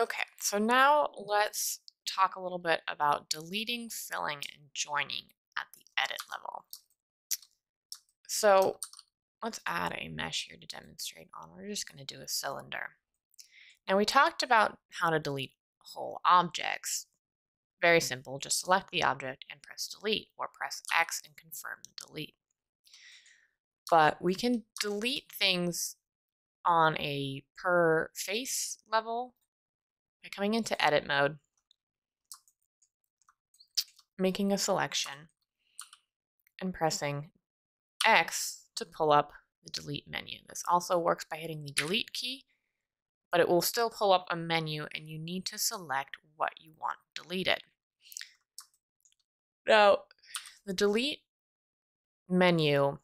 Okay, so now let's talk a little bit about deleting, filling, and joining at the edit level. So let's add a mesh here to demonstrate on. We're just going to do a cylinder. Now we talked about how to delete whole objects. Very simple, just select the object and press delete, or press X and confirm the delete. But we can delete things on a per face level by coming into edit mode, making a selection, and pressing X to pull up the delete menu. This also works by hitting the delete key, but it will still pull up a menu and you need to select what you want deleted. Now, the delete menu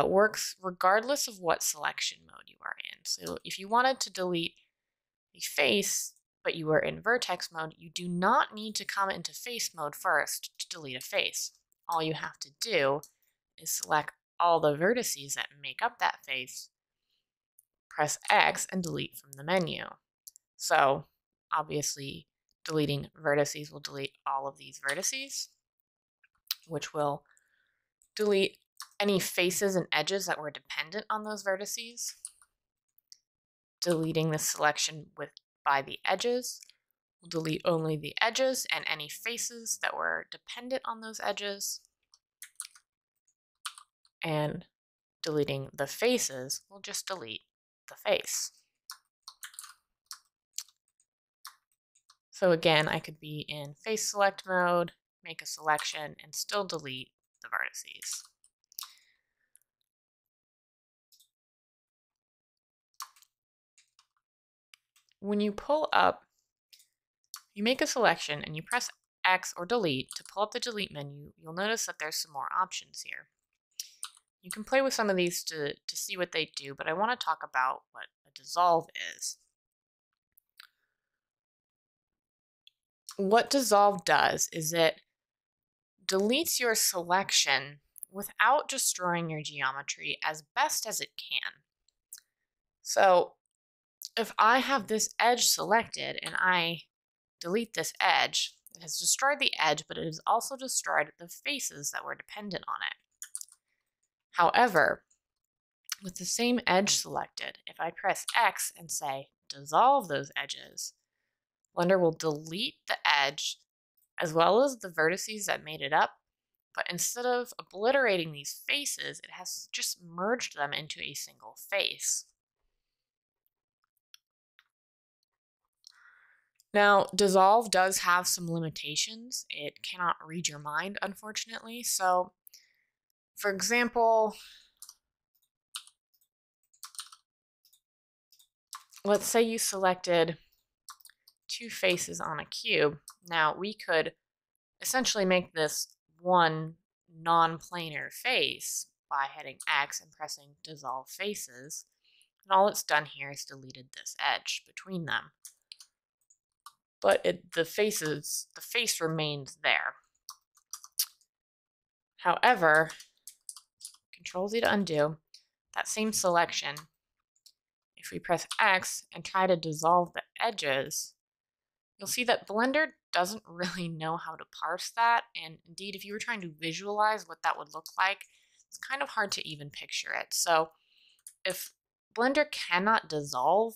works regardless of what selection mode you are in. So if you wanted to delete the face, but you were in vertex mode, you do not need to come into face mode first to delete a face. All you have to do is select all the vertices that make up that face, press X, and delete from the menu. So obviously deleting vertices will delete all of these vertices, which will delete any faces and edges that were dependent on those vertices. Deleting the selection by the edges will delete only the edges and any faces that were dependent on those edges. And deleting the faces will just delete the face. So again, I could be in face select mode, make a selection, and still delete the vertices. When you pull up, you make a selection and you press X or delete to pull up the delete menu, you'll notice that there's some more options here. You can play with some of these to see what they do, but I want to talk about what a dissolve is. What dissolve does is it deletes your selection without destroying your geometry as best as it can. So if I have this edge selected and I delete this edge, it has destroyed the edge, but it has also destroyed the faces that were dependent on it. However, with the same edge selected, if I press X and say dissolve those edges, Blender will delete the edge as well as the vertices that made it up, but instead of obliterating these faces, it has just merged them into a single face. Now, dissolve does have some limitations. It cannot read your mind, unfortunately. So, for example, let's say you selected two faces on a cube. Now, we could essentially make this one non-planar face by hitting X and pressing dissolve faces. And all it's done here is deleted this edge between them. But the face remains there. However, Control Z to undo, that same selection, if we press X and try to dissolve the edges, you'll see that Blender doesn't really know how to parse that. And indeed, if you were trying to visualize what that would look like, it's kind of hard to even picture it. So if Blender cannot dissolve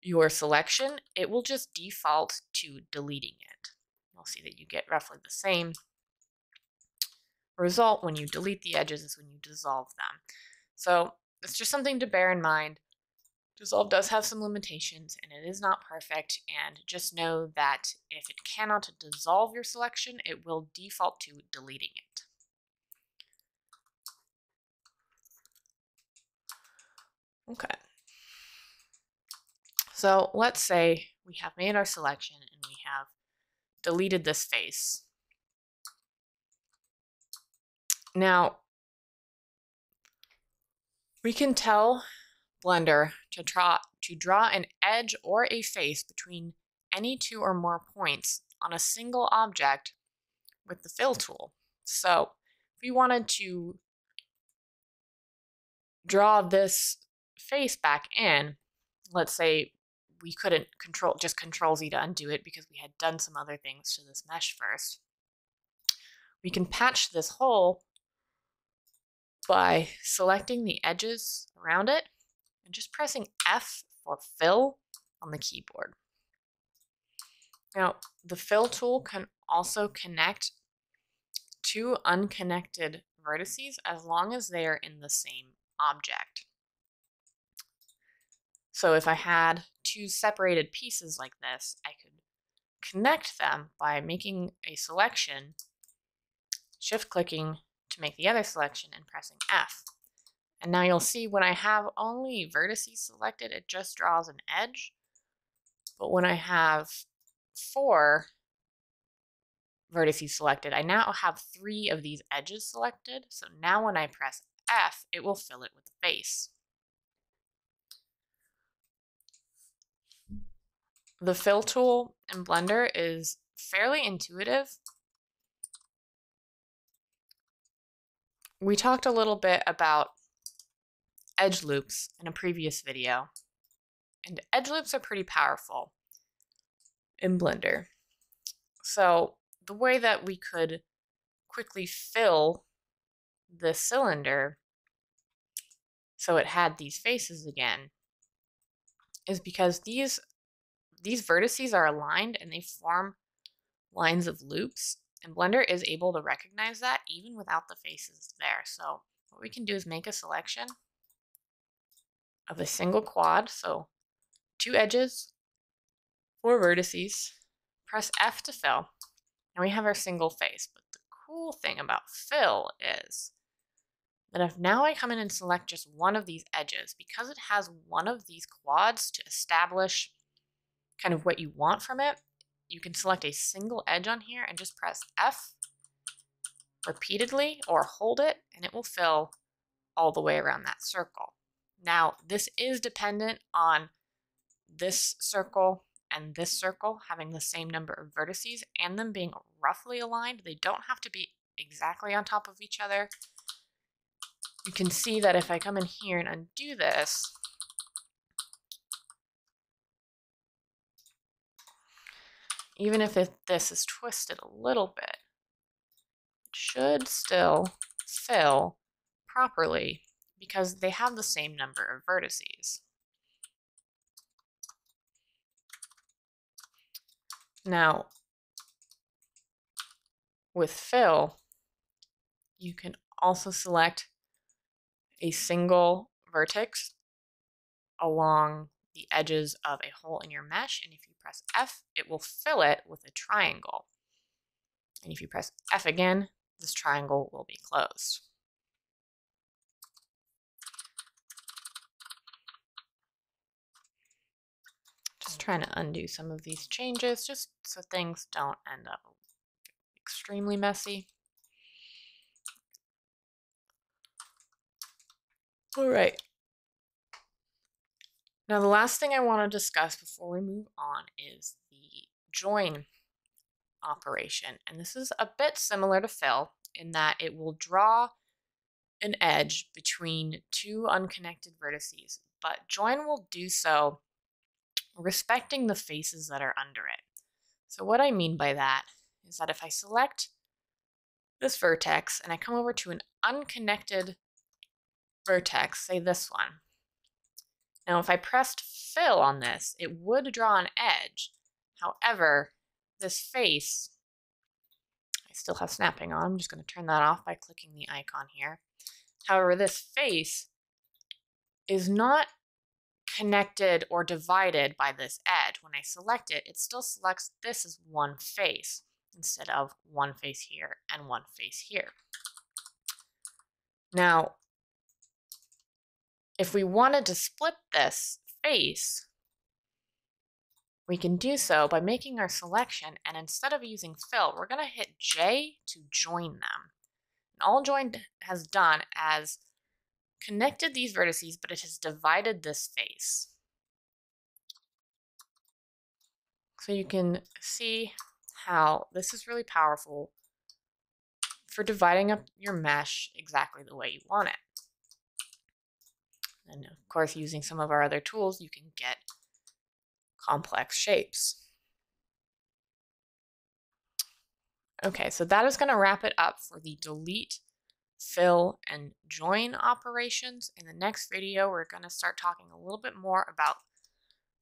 your selection, it will just default to deleting it. You'll see that you get roughly the same result when you delete the edges as when you dissolve them. So it's just something to bear in mind. Dissolve does have some limitations and it is not perfect, and just know that if it cannot dissolve your selection, it will default to deleting it. Okay. So let's say we have made our selection and we have deleted this face. Now, we can tell Blender to draw an edge or a face between any two or more points on a single object with the fill tool. So if we wanted to draw this face back in, let's say we couldn't just Control Z to undo it because we had done some other things to this mesh first. We can patch this hole by selecting the edges around it and just pressing F for fill on the keyboard. Now, the fill tool can also connect two unconnected vertices as long as they are in the same object. So if I had two separated pieces like this, I could connect them by making a selection, shift-clicking to make the other selection, and pressing F. And now you'll see when I have only vertices selected, it just draws an edge. But when I have 4 vertices selected, I now have 3 of these edges selected. So now when I press F, it will fill it with the face. The fill tool in Blender is fairly intuitive. We talked a little bit about edge loops in a previous video, and edge loops are pretty powerful in Blender. So the way that we could quickly fill the cylinder so it had these faces again is because these vertices are aligned and they form lines of loops, and Blender is able to recognize that even without the faces there. So what we can do is make a selection of a single quad, so 2 edges, 4 vertices, press F to fill, and we have our single face. But the cool thing about fill is that if now I come in and select just one of these edges, because it has one of these quads to establish kind of what you want from it, you can select a single edge on here and just press F repeatedly or hold it, and it will fill all the way around that circle. Now, this is dependent on this circle and this circle having the same number of vertices and them being roughly aligned. They don't have to be exactly on top of each other. You can see that if I come in here and undo this, even if this is twisted a little bit, it should still fill properly because they have the same number of vertices. Now, with fill, you can also select a single vertex along the edges of a hole in your mesh, and if you press F, it will fill it with a triangle. And if you press F again, this triangle will be closed. Just trying to undo some of these changes just so things don't end up extremely messy. All right. Now, the last thing I want to discuss before we move on is the join operation. And this is a bit similar to fill in that it will draw an edge between 2 unconnected vertices, but join will do so respecting the faces that are under it. So what I mean by that is that if I select this vertex and I come over to an unconnected vertex, say this one, now if I pressed fill on this, it would draw an edge. However, this face, I still have snapping on. I'm just going to turn that off by clicking the icon here. However, this face is not connected or divided by this edge. When I select it, it still selects this as one face instead of one face here and one face here. Now, if we wanted to split this face, we can do so by making our selection, and instead of using fill, we're going to hit J to join them. And all join has done is connected these vertices, but it has divided this face. So you can see how this is really powerful for dividing up your mesh exactly the way you want it. And of course, using some of our other tools, you can get complex shapes. Okay, so that is going to wrap it up for the delete, fill, and join operations. In the next video, we're going to start talking a little bit more about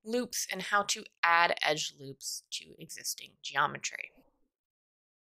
loops and how to add edge loops to existing geometry.